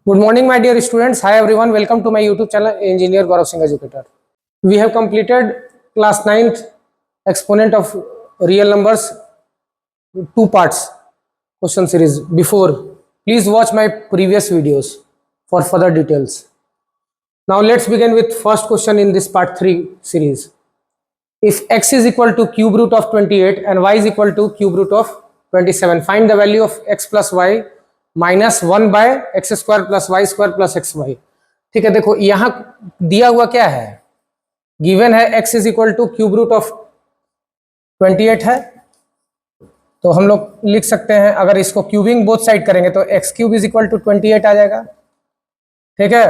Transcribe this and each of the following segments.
Good morning, my dear students. Hi, everyone. Welcome to my YouTube channel, Engineer Gaurav Singh Educator. We have completed class 9th exponent of real numbers, two parts question series. Before, please watch my previous videos for further details. Now, let's begin with first question in this part 3 series. If x is equal to cube root of 28 and y is equal to cube root of 27, find the value of x plus y minus 1 by x square plus y square plus x y. ठीक है, देखो यहां दिया हुआ क्या है, given है x is equal to cube root of 28 है, तो हम लोग लिख सकते हैं अगर इसको क्यूबिंग बोथ साइड करेंगे तो x cube is equal to 28 आ जाएगा। ठीक है,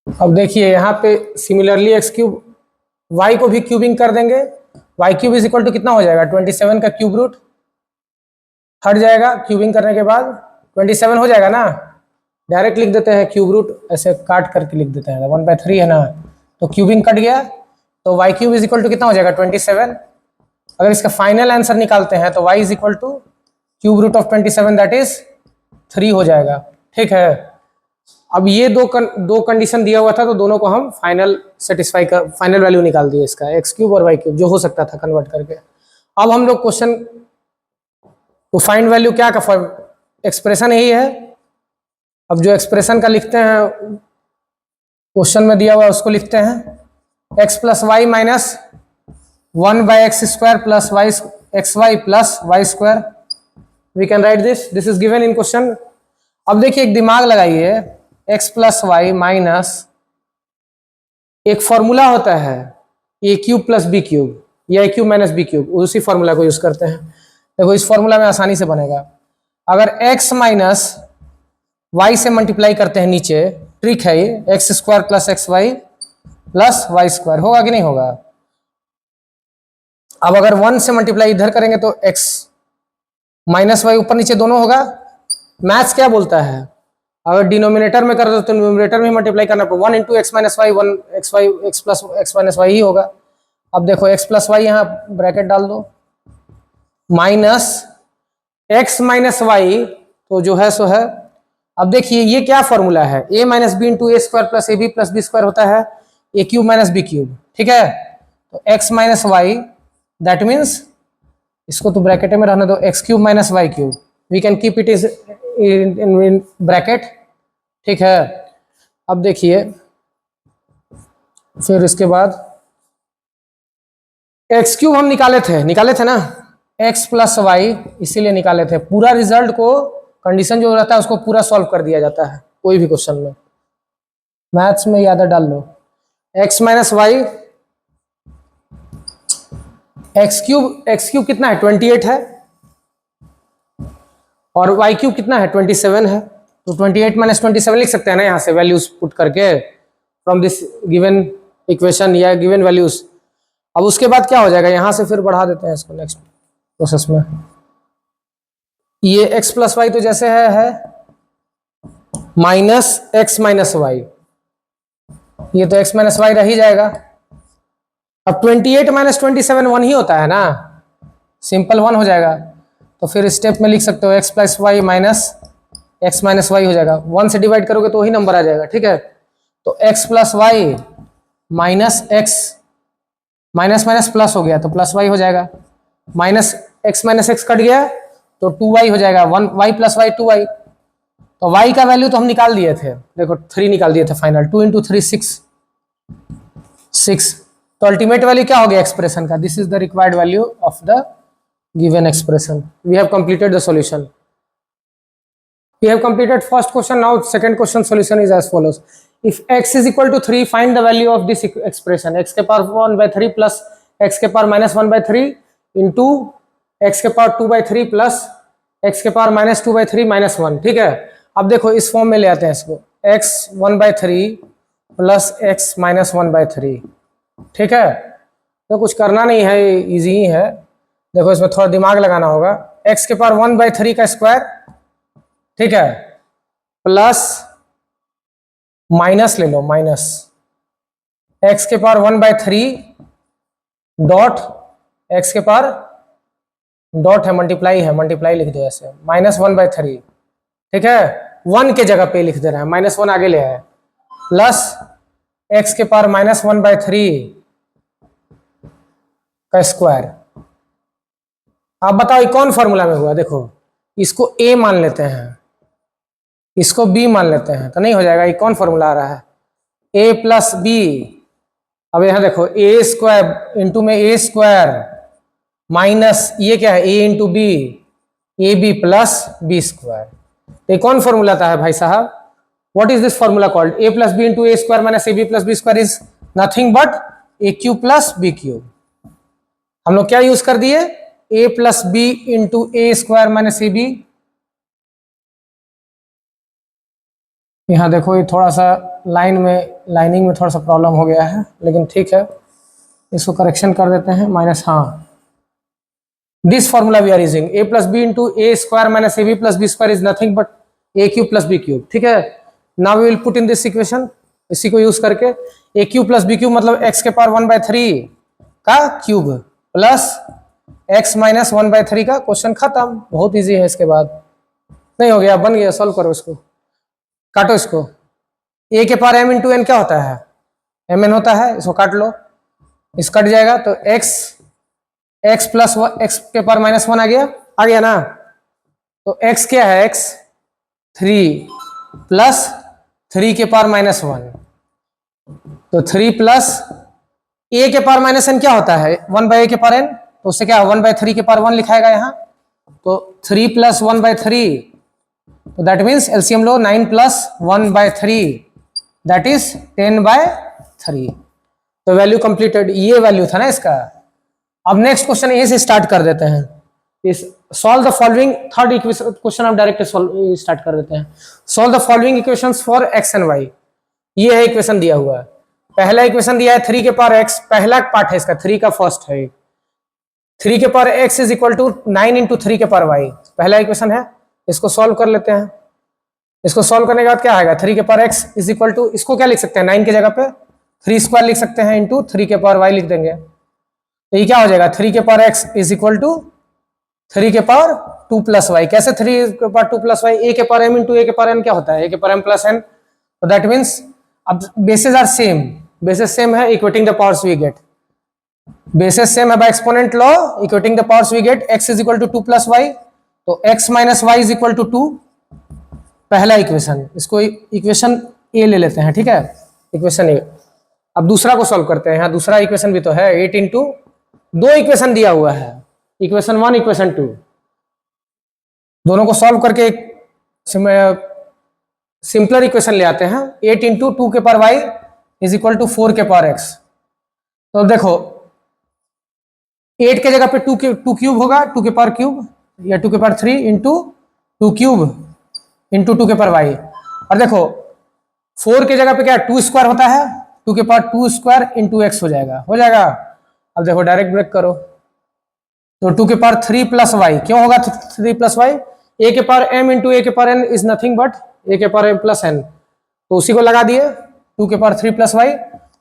अब देखिए यहां पे सिमिलरली एक्स क्यूब वाई को भी क्यूबिंग कर देंगे, y cube is equal to कितना हो जाएगा 27 का क्यूब रूट हट जाएगा, क्यूबिंग करने के बाद 27 हो जाएगा ना। डायरेक्ट लिख देते हैं क्यूब रूट, ऐसे काट करके लिख देते हैं 1/3 है ना, तो क्यूबिंग कट गया तो y cube is equal to कितना हो जाएगा 27। अगर इसका फाइनल आंसर निकालते हैं तो y is equal to cube root of 27 that is 3 हो जाएगा। ठीक है, अब ये दो कंडीशन दिया हुआ था तो दोनों को हम फाइनल सेटिस्फाई कर फाइनल वैल्यू निकाल दिए इसका, एक्स क्यूब और वाई क्यूब जो हो सकता था कन्वर्ट करके। अब हम लोग क्वेश्चन तो फाइंड वैल्यू क्या का एक्सप्रेशन यही है। अब जो एक्सप्रेशन का लिखते हैं क्वेश्चन में दिया हुआ उसको लिखते हैं x plus y minus 1 by x square plus y x y plus y square. We can write this is given in question. अब देखिए एक दिमाग लगाइए, एक्स प्लस वाई माइनस एक फॉर्मूला होता है ए क्यूब प्लस बी क्यूब या a cube minus B cube, उसी फॉर्मूला को यूज करते हैं। देखो इस फॉर्मूला में आसानी से बनेगा, अगर x माइनस वाई से मल्टीप्लाई करते हैं नीचे, ट्रिक है ये, x square plus x y plus y square, होगा कि नहीं होगा। अब अगर 1 से मल्टीप्लाई इधर करेंगे तो x माइनस वाई ऊपर नीचे दोनों होगा। मैथ्स क्या बोलता है, अगर डिनोमिनेटर में कर दो तो न्यूमरेटर में मल्टीप्लाई करना पड़ेगा, 1 into x minus y 1 x y x plus x minus y ही होगा। अब देखो एक्स प्लस वाई यहाँ ब्रैकेट डाल दो माइनस एक्स माइनस वाई, तो जो है सो है। अब देखिए ये क्या फॉर्मूला है, A minus B into A square plus A B plus B square होता है ए क्यूब माइनस बी क्यूब। ठीक है, तो X minus Y that means इसको तो ब्रैकेट में रहने दो, X cube minus Y cube, we can keep it is in bracket. ठीक है, अब देखिए फिर इसके बाद एक्स क्यूब हम निकाले थे ना, x प्लस वाई इसीलिए निकाले थे। पूरा रिजल्ट को कंडीशन जो रहता है उसको पूरा सॉल्व कर दिया जाता है कोई भी क्वेश्चन में, मैथ्स में याद डाल लो। x minus y x cube कितना है 28 है और वाई क्यूब कितना है 27 है, तो 28 माइनस 27 लिख सकते हैं ना यहाँ से वैल्यूज पुट करके फ्रॉम दिस गिवन इक्वेशन या गिवन वैल्यूज। अब उसके बाद क्या हो जाएगा, यहां से फिर बढ़ा देते हैं इसको नेक्स्ट प्रोसेस में। ये x प्लस वाई तो जैसे है माइनस एक्स माइनस वाई, ये तो x माइनस वाई रह ही जाएगा। अब 28 माइनस 27 1 ही होता है ना, सिंपल 1 हो जाएगा, तो फिर स्टेप में लिख सकते हो x plus y minus x minus y हो जाएगा। 1 से डिवाइड करोगे तो वही नंबर आ जाएगा। ठीक है, तो x plus y minus x minus minus plus हो गया तो प्लस वाई हो जाएगा, माइनस एक्स कट गया तो 2y हो जाएगा, 1y प्लस वाई 2y। तो y का वैल्यू तो हम निकाल दिए थे, देखो 3 निकाल दिए थे फाइनल, 2 इंटू 3 6। तो अल्टीमेट वैल्यू क्या हो गया एक्सप्रेशन का, this is the required value of the given expression. We have completed the solution. We have completed first question. Now second question solution is as follows. If x is equal to 3, find the value of this expression, x के power 1/3 plus x के power minus 1/3 into x के power 2/3 plus x के power minus 2/3 minus 1। ठीक है, अब देखो इस form में ले आते हैं इसको, x 1/3 plus x minus 1/3। ठीक है, तो कुछ करना नहीं है, इजी ही है। देखो इसमें थोड़ा दिमाग लगाना होगा, x के पावर 1/3 का स्क्वायर, ठीक है, प्लस माइनस ले लो, माइनस x के पावर 1/3 डॉट x के पावर डॉट है, मल्टीप्लाई लिख दो ऐसे, माइनस 1/3 ठीक है, 1 के जगह पे लिख दे रहे हैं, -1 आगे ले आए, प्लस x के पावर -1/3 का स्क्वायर। आप बताओ कौन फॉर्मूला में हुआ? देखो इसको a मान लेते हैं, इसको b मान लेते हैं, तो नहीं हो जाएगा। ये कौन फॉर्मूला आ रहा है? a plus b. अब यहां देखो a स्क्वायर इंटू में a स्क्वायर माइनस ये क्या है, a into b, a B plus B square. ये कौन फॉर्मूला था है भाई साहब? What is this formula called? a plus B into A square minus A B plus B square is nothing but A cube plus B cube. हम लोग क्या use कर दिए? a plus B into A square minus A b. यहाँ देखो ये थोड़ा सा लाइनिंग में थोड़ा सा प्रॉब्लम हो गया है, लेकिन ठीक है, इसको करेक्शन कर देते हैं। माइनस, हाँ, this formula we are using a plus B into A square minus A B plus B square is nothing but A cube plus B cube. ठीक है, now we will put in this equation, इसी को use करके A cube plus B cube मतलब x के power 1/3 का cube plus x minus 1/3 का। Question खत्म, बहुत इजी है। इसके बाद नहीं हो गया, बन गया, सॉल्व करो इसको, काटो इसको। a के पावर m इंटू एन क्या होता है? mn होता है, इसको काट लो, इस कट जाएगा तो x प्लस x के पावर -1 आ गया ना। तो x क्या है? x 3 प्लस 3 के पावर -1, तो 3 प्लस a के पावर -n क्या होता है? 1/a के पावर n, तो उससे क्या 1/3 के पावर 1 लिखाएगा यहाँ, तो 3 प्लस 1/3, तो that means LCM low, 9 plus 1/3 that is 10/3। तो वैल्यू कंप्लीटेड, ये वैल्यू था ना इसका। अब नेक्स्ट क्वेश्चन यहीं से स्टार्ट कर देते हैं। इस solve the following, third question आप डायरेक्ट स्टार्ट कर देते हैं। Solve the following equations for x and y। ये है इक्वेशन दिया हुआ है। पहला इक्वेशन दिया है 3 के पावर x, पहला पार्ट है इसका, 3 का फर्स्ट है। 3 के power x is equal to 9 into 3 के पावर y, पहला इक्वेशन है। इसको सॉल्व कर लेते हैं। इसको सॉल्व करने के बाद क्या आएगा? 3 के power x is equal to, इसको क्या लिख सकते हैं 9 की जगह पे 3 स्क्वायर लिख सकते हैं, इंटू 3 के पावर y लिख देंगे। तो ये क्या हो जाएगा? 3 के power x is equal to 3 के पावर 2 प्लस वाई। कैसे 3 के पावर 2 प्लस वाई? a के पावर m इंटू a के पावर n क्या होता है? a के पावर m प्लस n। तो दैट मीन्स अब basis are same, basis same है, equating the powers we get, basis same है by exponent law, equating the powers we get x is equal to 2 plus y, तो x minus y is equal to 2, पहला equation. इसको equation ए ले लेते हैं, ठीक है, इक्वेशन ए। अब दूसरा को सॉल्व करते हैं। यहाँ दूसरा इक्वेशन भी तो है, 8 इंटू, दो इक्वेशन दिया हुआ है, इक्वेशन 1 इक्वेशन 2, दोनों को सॉल्व करके एक सिंपलर इक्वेशन ले आते हैं। 8 इंटू 2 के power y is equal to 4 के पावर x। तो देखो 8 के जगह पे 2 क्यूब होगा, 2 के पावर क्यूब या 2 के पावर 3 इंटू 2 क्यूब इंटू 2 के पावर y। और देखो 4 के जगह पे क्या 2 स्क्वायर होता है, 2 के पावर 2 स्क्वायर इंटू x हो जाएगा। अब देखो डायरेक्ट ब्रेक करो, तो 2 के पावर 3 प्लस वाई, क्यों होगा 3 प्लस वाई? a के पावर m इंटू a के power n is nothing but a के पावर m प्लस n, तो उसी को लगा दिए 2 के पावर 3 प्लस वाई,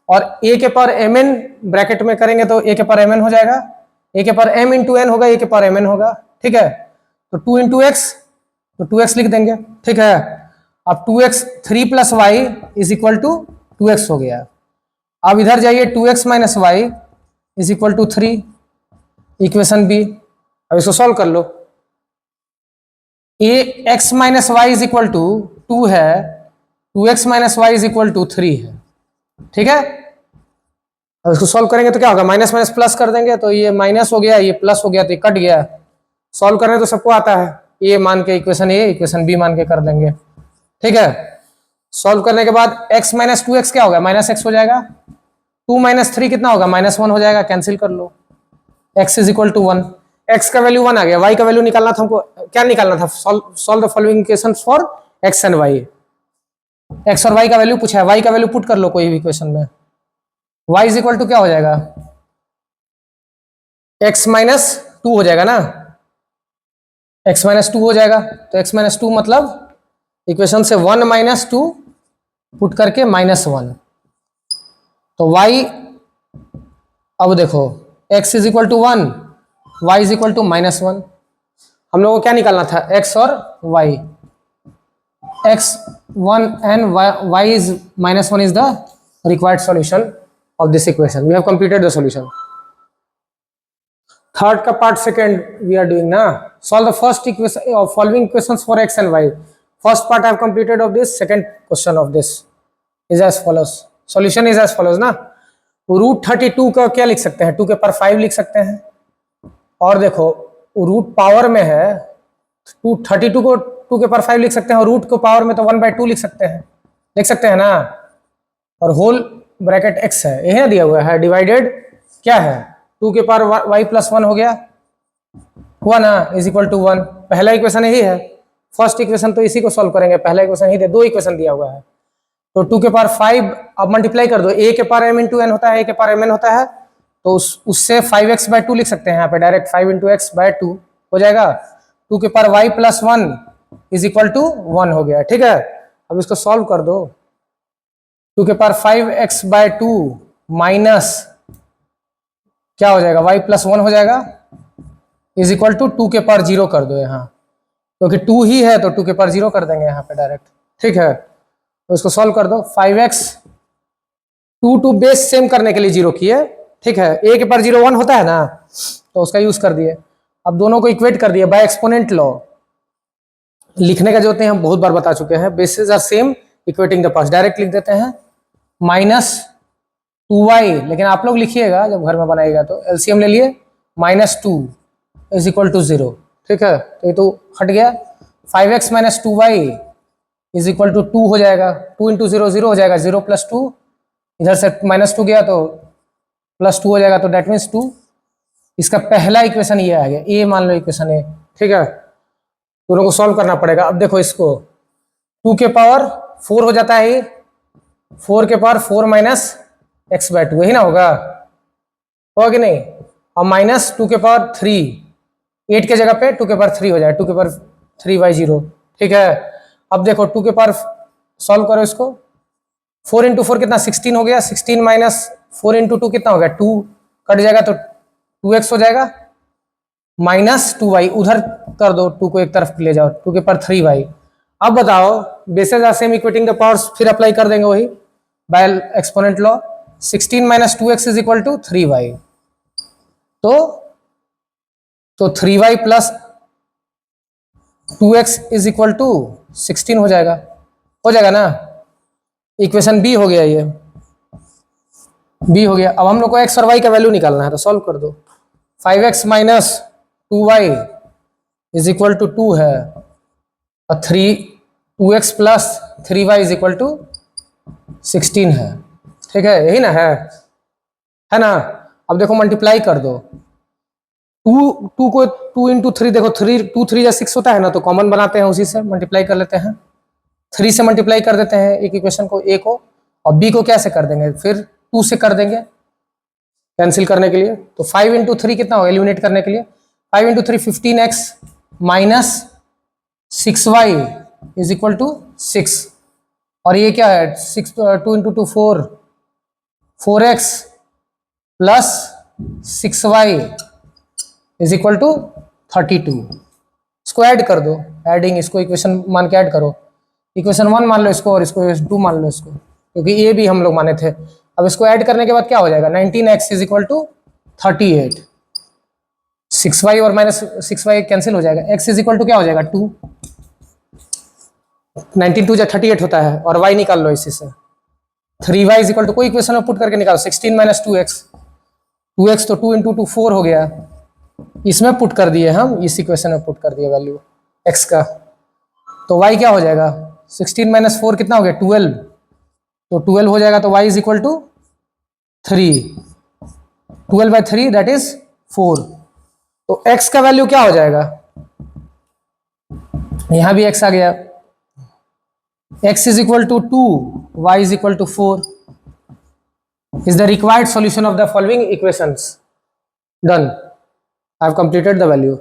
और a के पावर mn ब्रैकेट में करेंगे तो a के पावर mn हो जाएगा, a के पावर m इंटू n होगा, a के पावर mn होगा, ठीक है। तो 2 इंटू x, तो 2x लिख देंगे, ठीक है। अब 2x 3 plus y is equal to 2x हो गया। अब इधर जाइए 2x minus y is equal to 3, equation B. अब इसको सॉल्व कर लो। x minus y is equal to 2 है, 2x minus y is equal to 3 है, ठीक है। अब इसको सॉल्व करेंगे तो क्या होगा? माइनस माइनस प्लस कर देंगे, तो ये माइनस हो गया, ये प्लस हो गया, तो ये कट गया। सॉल्व करने तो सबको आता है, ये मान के इक्वेशन ए, इक्वेशन बी मान के कर देंगे, ठीक है। सॉल्व करने के बाद x माइनस 2x क्या होगा? माइनस x हो जाएगा। 2 माइनस 3 कितना होगा? -1 हो जाएगा, कैंसिल कर लो। x is equal to 1, x का वैल्यू 1 आ गया, y का वैल्यू निकालना था हमको। क्या निकालना था? Solve the following equations for x and y। x और y का वैल्यू पूछा है, y का वैल्यू पुट कर लो कोई भी इक्वेशन में। y इज इक्वल टू क्या हो जाएगा? x माइनस 2 हो जाएगा ना, x माइनस 2 हो जाएगा। तो x माइनस 2 मतलब इक्वेशन से 1 माइनस 2 पुट करके -1, तो y, अब देखो x is equal to 1, y is equal to -1। हम लोगों को क्या निकालना था? x और y। x1 and y is -1 is the required solution of this equation. We have completed the solution. Third का part second we are doing ना. Solve the first equation of following equations for x and y. First part I have completed of this. Second question of this is as follows. Solution is as follows ना. Root 32 का क्या लिख सकते हैं? 2 के power 5 लिख सकते हैं. और देखो रूट पावर में है 32 को 2 के पावर 5 लिख सकते हैं और रूट को पावर में तो 1/2 लिख सकते हैं ना. और होल ब्रैकेट x है, यही दिया हुआ है. डिवाइडेड क्या है? 2 के पावर y प्लस 1 हो गया, हुआ ना, इज इक्वल टू 1. पहला इक्वेशन यही है. फर्स्ट इक्वेशन तो इसी को सॉल्व करेंगे. पहला इक्वेशन ही दे, दो इक्वेशन दिया हुआ है. तो 2 के पावर 5 अब मल्टीप्लाई कर दो. a के पावर m इंटू n होता है, a के पावर mn होता है, तो उससे 5x/2 लिख सकते हैं यहाँ पे डायरेक्ट. 5 इंटू x/2 हो जाएगा. 2 के power y plus 1 is equal to 1 हो गया. ठीक है, अब इसको सॉल्व कर दो. 2 के पावर 5x/2 माइनस क्या हो जाएगा? y प्लस 1 हो जाएगा इज इक्वल टू 2 के पावर 0 कर दो यहाँ, क्योंकि 2 ही है तो 2 के पावर 0 कर देंगे यहाँ पे डायरेक्ट. ठीक है, तो इसको सॉल्व कर दो. 5x 2 बेस सेम करने के लिए 0 किए. ठीक है, a के पावर 0 1 होता है ना, तो उसका यूज कर दिए. अब दोनों को इक्वेट कर दिए बाय एक्सपोनेंट लॉ. लिखने का जो होते हैं हम बहुत बार बता चुके हैं. Basis are same, equating the parts. Direct लिख देते हैं -2y, लेकिन आप लोग लिखिएगा जब घर में बनाइएगा तो एलसीएम ले लिए. -2 इज इक्वल टू 0. ठीक है, तो ये तो हट गया. 5x - 2y is equal to 2 हो जाएगा. 2 इंटू 0 0 हो जाएगा. 0 + 2, इधर से -2 गया तो +2 हो जाएगा. तो डेट मीन्स 2. इसका पहला इक्वेशन ये आ गया. ए मान लो इक्वेशन ए. ठीक है, दोनों को सॉल्व करना पड़ेगा. अब देखो इसको 2 के पावर 4 हो जाता है ये. 4 के पावर 4 माइनस x/2 वही ना होगा कि नहीं. और -2 के पावर 3, 8 के जगह पे 2 के पावर 3 हो जाए. 2 के पावर 3/0. ठीक है, अब देखो 2 के पावर सॉल्व करो इसको. 4 इंटू 4 कितना? 16 हो गया. 16 माइनस 4 इंटू 2 कितना हो गया? 2 कट जाएगा तो 2x हो जाएगा. -2y उधर कर दो, 2 को एक तरफ ले जाओ. 2 के पावर 3y. अब बताओ, basis are same, equating the powers फिर अप्लाई कर देंगे वही by exponent law. 16 - 2x is equal to 3y. तो 3y plus 2x is equal to 16 हो जाएगा ना. इक्वेशन बी हो गया. ये बी हो गया. अब हम लोग को x और y का वैल्यू निकालना है, तो सॉल्व कर दो. 5x - 2y is equal to 2 है, और 2x plus 3y is equal to 16 है. ठीक है, यही ना है ना. अब देखो मल्टीप्लाई कर दो. 2 को 2 इंटू 3, देखो 2 3 या 6 होता है ना, तो कॉमन बनाते हैं, उसी से मल्टीप्लाई कर लेते हैं. 3 से मल्टीप्लाई कर देते हैं एक इक्वेशन को, a को, और b को कैसे कर देंगे? फिर 2 से कर देंगे कैंसिल करने के लिए. तो 5 इंटू 3 कितना होगा एलिमिनेट करने के लिए? 5 into 3 15x minus 6y is equal to 6. और ये क्या है? 2 into 2 4x plus 6y is equal to 32. इसको ऐड कर दो. एडिंग, इसको इक्वेशन मान के ऐड करो. इक्वेशन 1 मान लो इसको, और इसको 2 मान लो इसको, क्योंकि ये भी हम लोग माने थे. अब इसको ऐड करने के बाद क्या हो जाएगा? 19x is equal to 38. 6y और -6y कैंसिल हो जाएगा. x इज इक्वल टू क्या हो जाएगा? 2. 19 2 38 होता है, और y निकाल लो इसी से. 3y इज इक्वल टू, कोई इक्वेशन में पुट करके निकालो. 16 - 2x तो 2 इंटू 2 4 हो गया. इसमें पुट कर दिए हम, इस इक्वेशन में पुट कर दिए वैल्यू x का. तो y क्या हो जाएगा? 16 - 4 कितना हो गया? 12. तो 12 हो जाएगा. तो y is equal to 3. 12/3 that is 4. तो x का वैल्यू क्या हो जाएगा? यहां भी x आ गया. x is equal to 2, y is equal to 4 is the required solution of the following equations. Done. I have completed the value.